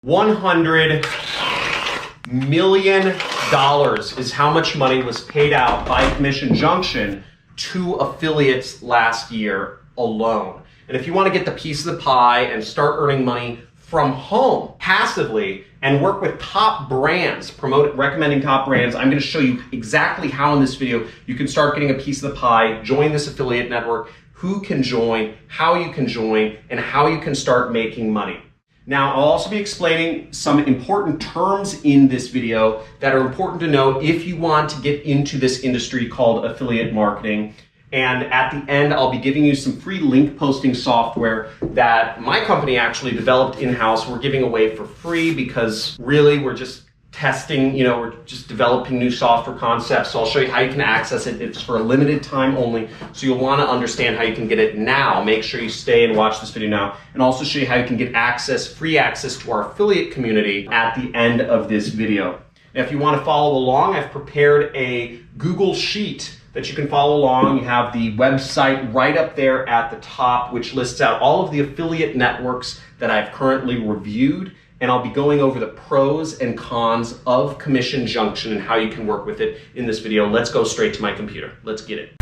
$100 million is how much money was paid out by Commission Junction to affiliates last year alone. And if you want to get the piece of the pie and start earning money from home passively and work with top brands, recommending top brands, I'm going to show you exactly how in this video you can start getting a piece of the pie, join this affiliate network, who can join, how you can join, and how you can start making money. Now, I'll also be explaining some important terms in this video that are important to know if you want to get into this industry called affiliate marketing. And at the end, I'll be giving you some free link posting software that my company actually developed in-house. We're giving away for free because really we're just testing, we're just developing new software concepts. So I'll show you how you can access it. It's for a limited time only. So you'll want to understand how you can get it now. Make sure you stay and watch this video now, and also show you how you can get free access to our affiliate community at the end of this video. Now, if you want to follow along, I've prepared a Google Sheet that you can follow along. You have the website right up there at the top, which lists out all of the affiliate networks that I've currently reviewed. And I'll be going over the pros and cons of Commission Junction and how you can work with it in this video. Let's go straight to my computer. Let's get it.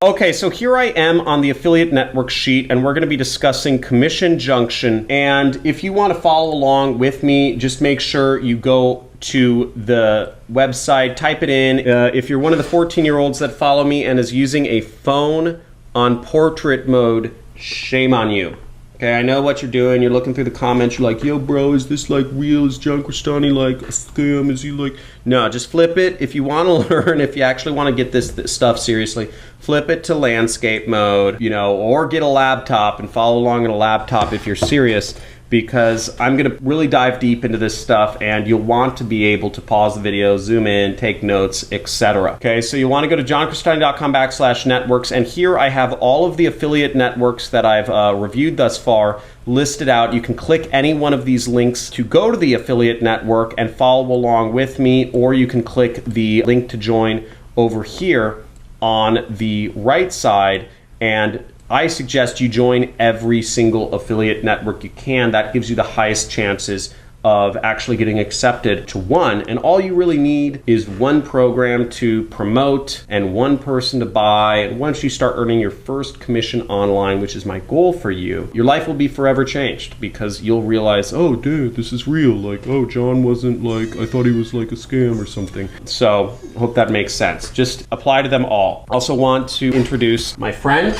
Okay, so here I am on the affiliate network sheet, and we're going to be discussing Commission Junction. And if you want to follow along with me, just make sure you go to the website, type it in. If you're one of the 14-year-olds that follow me and is using a phone on portrait mode, shame on you. Okay, I know what you're doing. You're looking through the comments. You're like, yo, bro, is this like real? Is John Crestani like a scam? Is he like... No, just flip it. If you want to learn, if you actually want to get this stuff seriously, flip it to landscape mode, or get a laptop and follow along on a laptop if you're serious, because I'm going to really dive deep into this stuff, and you'll want to be able to pause the video, zoom in, take notes, etc. Okay, so you want to go to johncrestani.com/networks, and here I have all of the affiliate networks that I've reviewed thus far listed out. You can click any one of these links to go to the affiliate network and follow along with me, or you can click the link to join over here on the right side, and I suggest you join every single affiliate network you can. That gives you the highest chances of actually getting accepted to one. And all you really need is one program to promote and one person to buy. And once you start earning your first commission online, which is my goal for you, your life will be forever changed, because you'll realize, oh, dude, this is real. Like, oh, John wasn't like, I thought he was like a scam or something. So hope that makes sense. Just apply to them all. Also want to introduce my friend,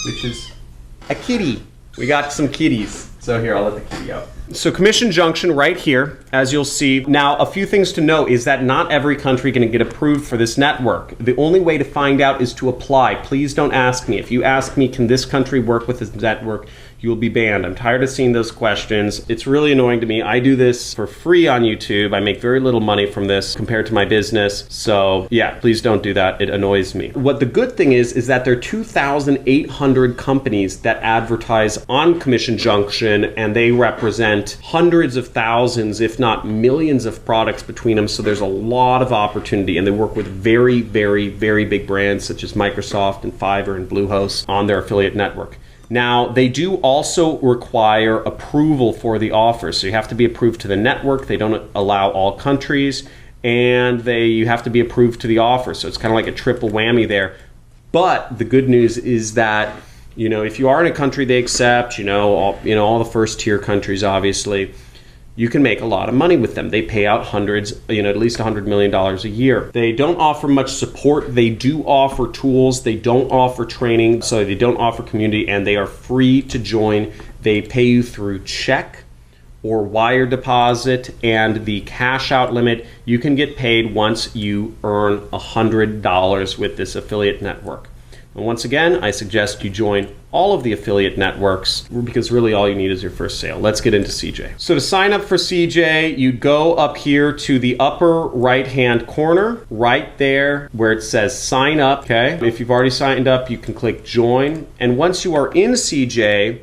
which is a kitty. We got some kitties. So here, I'll let the kitty out. So Commission Junction right here, as you'll see. Now, a few things to know is that not every country can get approved for this network. The only way to find out is to apply. Please don't ask me. If you ask me, can this country work with this network, you will be banned. I'm tired of seeing those questions. It's really annoying to me. I do this for free on YouTube. I make very little money from this compared to my business. So yeah, please don't do that. It annoys me. What the good thing is that there are 2,800 companies that advertise on Commission Junction, and they represent hundreds of thousands, if not millions of products between them. So there's a lot of opportunity, and they work with very, very, very big brands such as Microsoft and Fiverr and Bluehost on their affiliate network. Now, they do also require approval for the offer. So you have to be approved to the network. They don't allow all countries, and you have to be approved to the offer. So it's kind of like a triple whammy there. But the good news is that, if you are in a country they accept, all the first tier countries, obviously, you can make a lot of money with them. They pay out hundreds, at least $100 million a year. They don't offer much support. They do offer tools. They don't offer training. So they don't offer community, and they are free to join. They pay you through check or wire deposit, and the cash out limit, you can get paid once you earn $100 with this affiliate network. And once again, I suggest you join all of the affiliate networks, because really all you need is your first sale. Let's get into CJ. So to sign up for CJ, you go up here to the upper right-hand corner, right there where it says sign up, okay? If you've already signed up, you can click join. And once you are in CJ,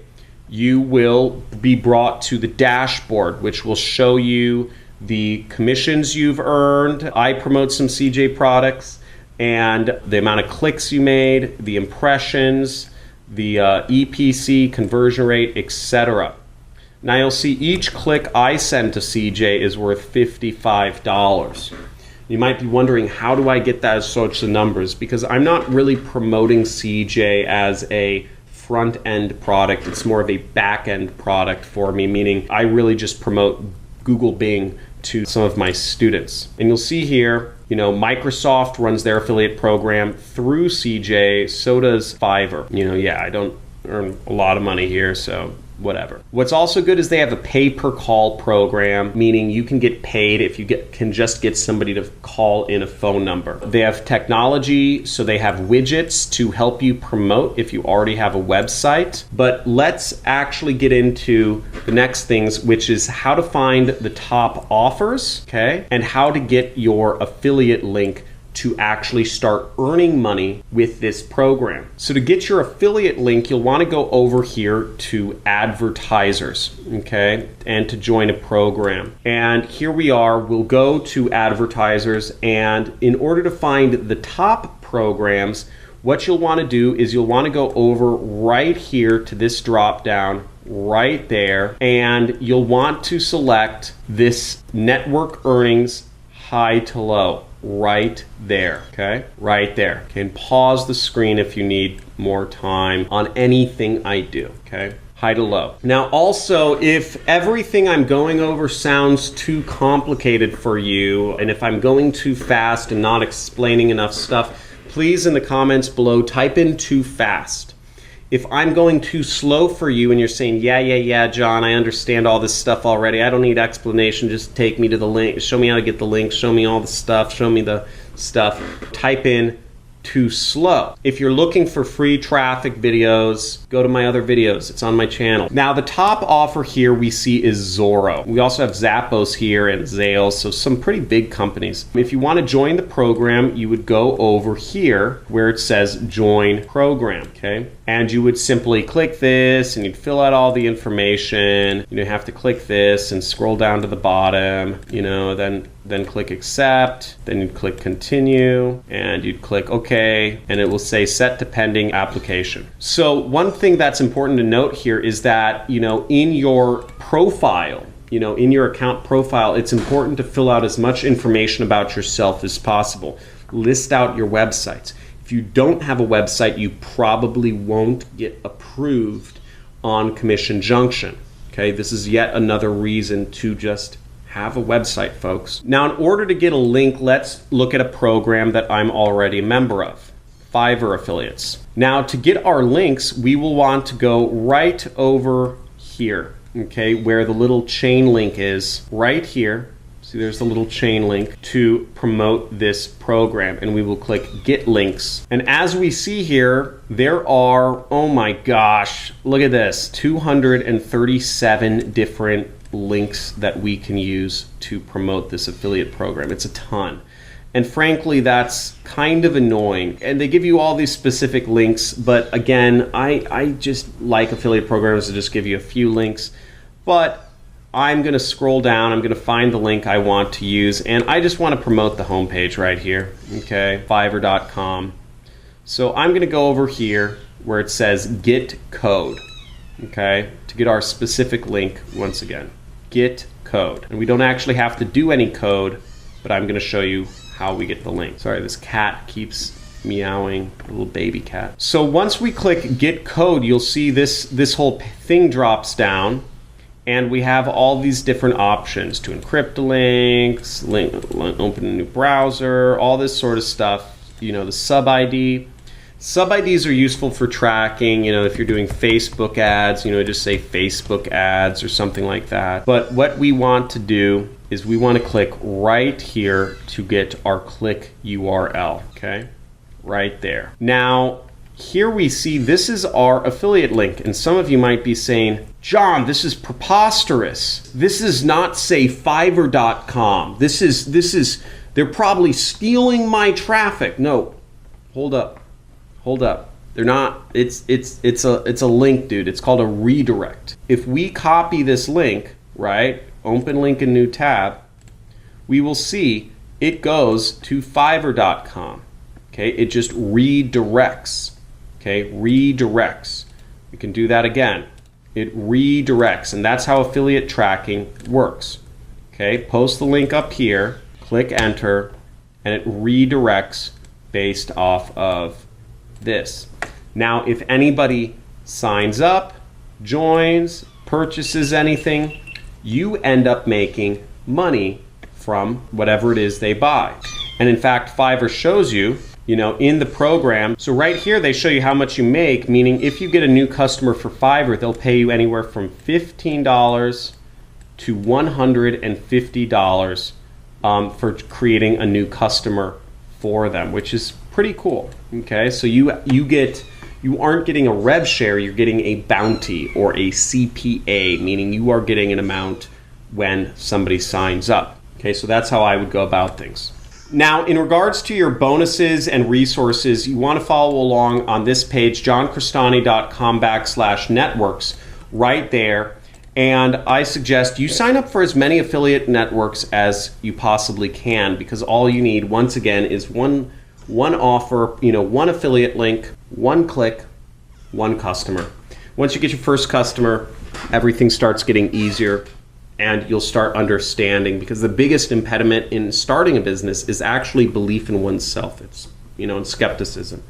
you will be brought to the dashboard, which will show you the commissions you've earned. I promote some CJ products. and the amount of clicks you made, the impressions, the EPC, conversion rate, etc. Now you'll see each click I send to CJ is worth $55. You might be wondering, how do I get those sorts of numbers? Because I'm not really promoting CJ as a front-end product. It's more of a back-end product for me, meaning I really just promote Google Bing to some of my students. And you'll see here, you know, Microsoft runs their affiliate program through CJ, so does Fiverr. You know, yeah, I don't earn a lot of money here, so whatever. What's also good is they have a pay-per-call program, meaning you can get paid if you can just get somebody to call in a phone number. They have technology, so they have widgets to help you promote if you already have a website. But let's actually get into the next things, which is how to find the top offers, okay, and how to get your affiliate link to actually start earning money with this program. So to get your affiliate link, you'll want to go over here to advertisers, okay, and to join a program. And here we are, we'll go to advertisers, and in order to find the top programs, what you'll want to do is you'll want to go over right here to this drop down right there, and you'll want to select this network earnings high to low. Right there, okay? Right there. Okay, and pause the screen if you need more time on anything I do, okay? High to low. Now also, if everything I'm going over sounds too complicated for you, and if I'm going too fast and not explaining enough stuff, please in the comments below type in too fast. If I'm going too slow for you and you're saying, yeah, John, I understand all this stuff already, I don't need explanation, just take me to the link, show me how to get the link, show me all the stuff, show me the stuff, type in too slow. If you're looking for free traffic videos, go to my other videos. It's on my channel. Now the top offer here we see is Zorro. We also have Zappos here and Zales, so some pretty big companies. If you want to join the program, you would go over here where it says join program, okay? And you would simply click this and you'd fill out all the information. You have to click this and scroll down to the bottom, you know, then click accept, then you'd click continue, and you'd click OK, and it will say set to pending application. So one thing that's important to note here is that, you know, in your profile, you know, in your account profile, it's important to fill out as much information about yourself as possible. List out your websites. If you don't have a website, you probably won't get approved on Commission Junction. Okay, this is yet another reason to just have a website, folks. Now, in order to get a link, let's look at a program that I'm already a member of, Fiverr Affiliates. Now, to get our links, we will want to go right over here, okay, where the little chain link is, right here. See, there's the little chain link to promote this program, and we will click Get Links. And as we see here, there are, oh my gosh, look at this, 237 different links that we can use to promote this affiliate program. It's a ton. And frankly, that's kind of annoying. And they give you all these specific links, but again, I just like affiliate programs to just give you a few links. But I'm going to scroll down, I'm going to find the link I want to use, and I just want to promote the homepage right here, okay, fiverr.com. So I'm going to go over here where it says Get Code, okay, to get our specific link once again. Get code. And we don't actually have to do any code, but I'm going to show you how we get the link. Sorry, this cat keeps meowing, a little baby cat. So once we click Get Code, you'll see this whole thing drops down, and we have all these different options to encrypt the links, open a new browser, all this sort of stuff. You know, the sub ID. Sub IDs are useful for tracking, you know, if you're doing Facebook ads, you know, just say Facebook ads or something like that. But what we want to do is we want to click right here to get our click URL, okay? Right there. Now, here we see this is our affiliate link, and some of you might be saying, John, this is preposterous. This is not, say, Fiverr.com. This is, they're probably stealing my traffic. No, hold up. Hold up. They're not, it's a link, dude. It's called a redirect. If we copy this link, right, open link in new tab, we will see it goes to Fiverr.com. Okay, it just redirects. Okay, redirects. We can do that again. It redirects, and that's how affiliate tracking works. Okay, post the link up here, click enter, and it redirects based off of this. Now, if anybody signs up, joins, purchases anything, you end up making money from whatever it is they buy. And in fact, Fiverr shows you, in the program. So right here, they show you how much you make, meaning if you get a new customer for Fiverr, they'll pay you anywhere from $15 to $150 for creating a new customer for them, which is pretty cool. Okay, so you aren't getting a rev share, you're getting a bounty or a CPA, meaning you are getting an amount when somebody signs up. Okay, so that's how I would go about things. Now, in regards to your bonuses and resources, you want to follow along on this page, johncrestani.com/networks, right there. And I suggest you sign up for as many affiliate networks as you possibly can, because all you need, once again, is one offer, one affiliate link, one click, one customer. Once you get your first customer, everything starts getting easier, and you'll start understanding, because the biggest impediment in starting a business is actually belief in oneself. It's, and skepticism.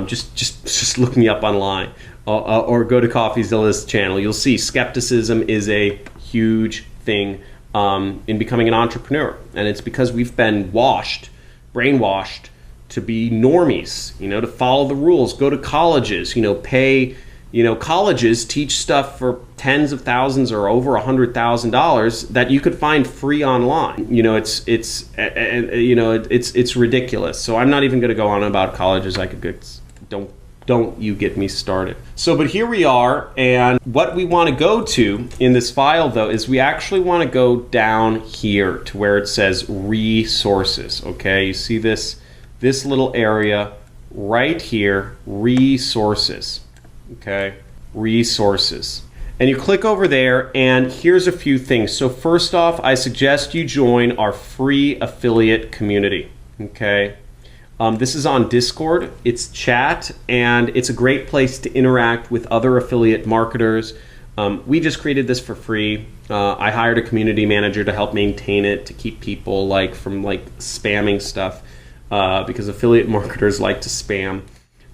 Just look me up online or go to CoffeeZilla's channel. You'll see skepticism is a huge thing in becoming an entrepreneur. And it's because we've been brainwashed to be normies, to follow the rules, go to colleges, pay. Colleges teach stuff for tens of thousands or over $100,000 that you could find free online. It's ridiculous. So I'm not even going to go on about colleges. I could don't you get me started. So, but here we are, and what we want to go to in this file though is we actually want to go down here to where it says resources. Okay, you see this little area right here, resources. Okay, resources. And you click over there, and here's a few things. So first off, I suggest you join our free affiliate community. Okay, this is on Discord. It's chat, and it's a great place to interact with other affiliate marketers. We just created this for free. I hired a community manager to help maintain it, to keep people from spamming stuff, because affiliate marketers like to spam.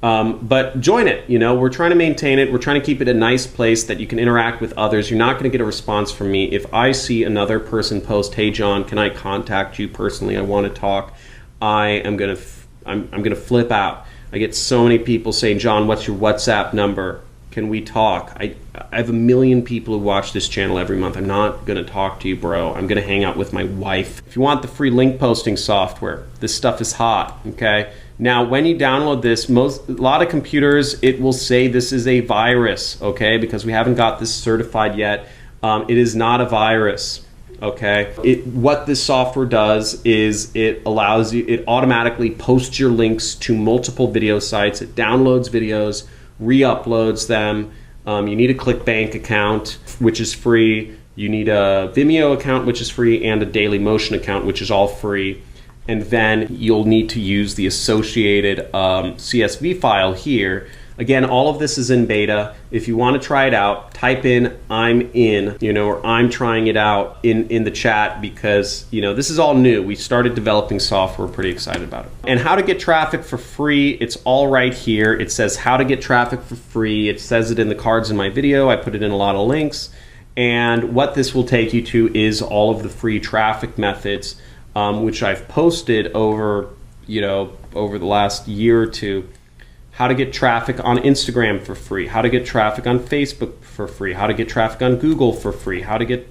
But join it. We're trying to maintain it. We're trying to keep it a nice place that you can interact with others. You're not going to get a response from me. If I see another person post, "Hey John, can I contact you personally? I want to talk," I'm going to flip out. I get so many people saying, "John, what's your WhatsApp number? Can we talk?" I have 1 million people who watch this channel every month. I'm not going to talk to you, bro. I'm going to hang out with my wife. If you want the free link posting software, this stuff is hot. Okay. Now, when you download this, a lot of computers, it will say this is a virus, okay, because we haven't got this certified yet. It is not a virus, okay. What this software does is it automatically posts your links to multiple video sites. It downloads videos, re-uploads them. You need a ClickBank account, which is free. You need a Vimeo account, which is free, and a Dailymotion account, which is all free. And then you'll need to use the associated CSV file here. Again, all of this is in beta. If you want to try it out, type in "I'm in," or "I'm trying it out" in the chat, because this is all new. We started developing software, pretty excited about it. And how to get traffic for free, it's all right here. It says how to get traffic for free. It says it in the cards in my video. I put it in a lot of links. And what this will take you to is all of the free traffic methods, which I've posted over the last year or two. How to get traffic on Instagram for free, how to get traffic on Facebook for free, how to get traffic on Google for free, how to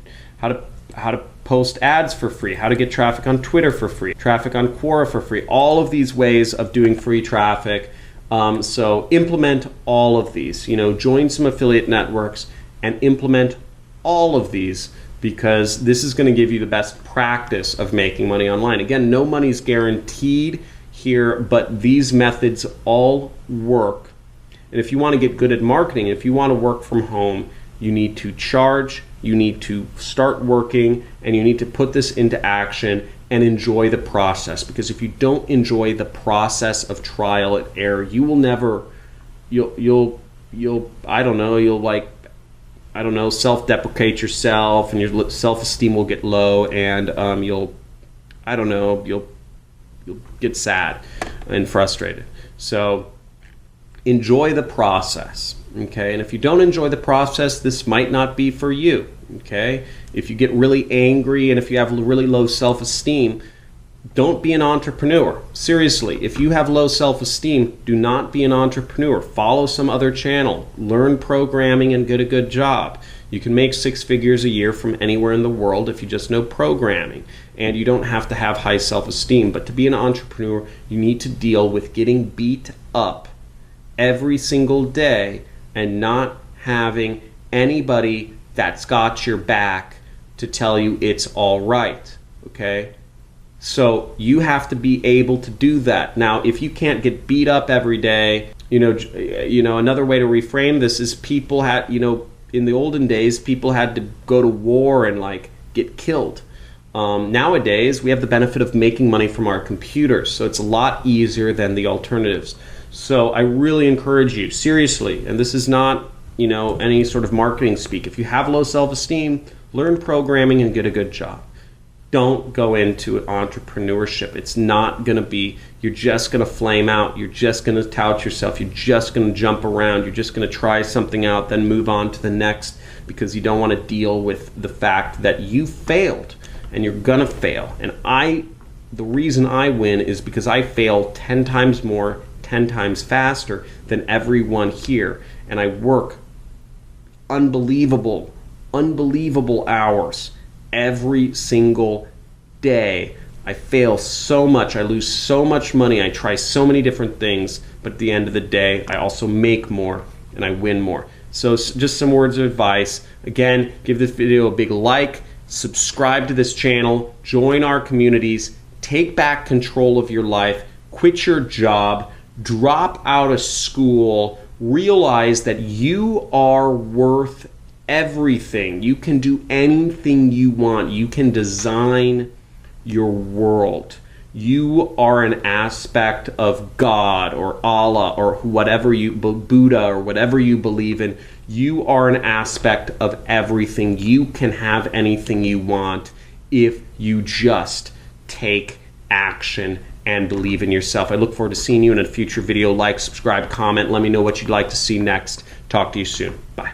post ads for free, how to get traffic on Twitter for free, traffic on Quora for free. All of these ways of doing free traffic. So implement all of these. Join some affiliate networks and implement all of these, because this is going to give you the best practice of making money online. Again, no money's guaranteed here, but these methods all work. And if you want to get good at marketing, if you want to work from home, you need to charge, you need to start working, and you need to put this into action and enjoy the process. Because if you don't enjoy the process of trial and error, you will never, you'll I don't know, you'll like, I don't know, self-deprecate yourself, and your self-esteem will get low, and you'll get sad and frustrated. So enjoy the process, okay? And if you don't enjoy the process, this might not be for you, okay? If you get really angry and if you have really low self-esteem, don't be an entrepreneur. Seriously, if you have low self-esteem, do not be an entrepreneur. Follow some other channel. Learn programming and get a good job. You can make 6 figures a year from anywhere in the world if you just know programming. And you don't have to have high self-esteem. But to be an entrepreneur, you need to deal with getting beat up every single day and not having anybody that's got your back to tell you it's all right, okay? So you have to be able to do that. Now, if you can't get beat up every day, you know, another way to reframe this is people had, in the olden days, people had to go to war and like get killed. Nowadays, we have the benefit of making money from our computers, so it's a lot easier than the alternatives. So I really encourage you, seriously, and this is not, any sort of marketing speak. If you have low self-esteem, learn programming and get a good job. Don't go into entrepreneurship. It's not going to be, you're just going to flame out. You're just going to tout yourself. You're just going to jump around. You're just going to try something out, then move on to the next, because you don't want to deal with the fact that you failed and you're going to fail. And the reason I win is because I fail 10 times more, 10 times faster than everyone here. And I work unbelievable hours every single day. I fail so much, I lose so much money, I try so many different things, but at the end of the day, I also make more and I win more. So just some words of advice. Again, give this video a big like, subscribe to this channel, join our communities, take back control of your life, quit your job, drop out of school, realize that you are worth everything. You can do anything you want. You can design your world. You are an aspect of God or Allah or whatever Buddha or whatever you believe in. You are an aspect of everything. You can have anything you want if you just take action and believe in yourself. I look forward to seeing you in a future video. Like, subscribe, comment. Let me know what you'd like to see next. Talk to you soon. Bye.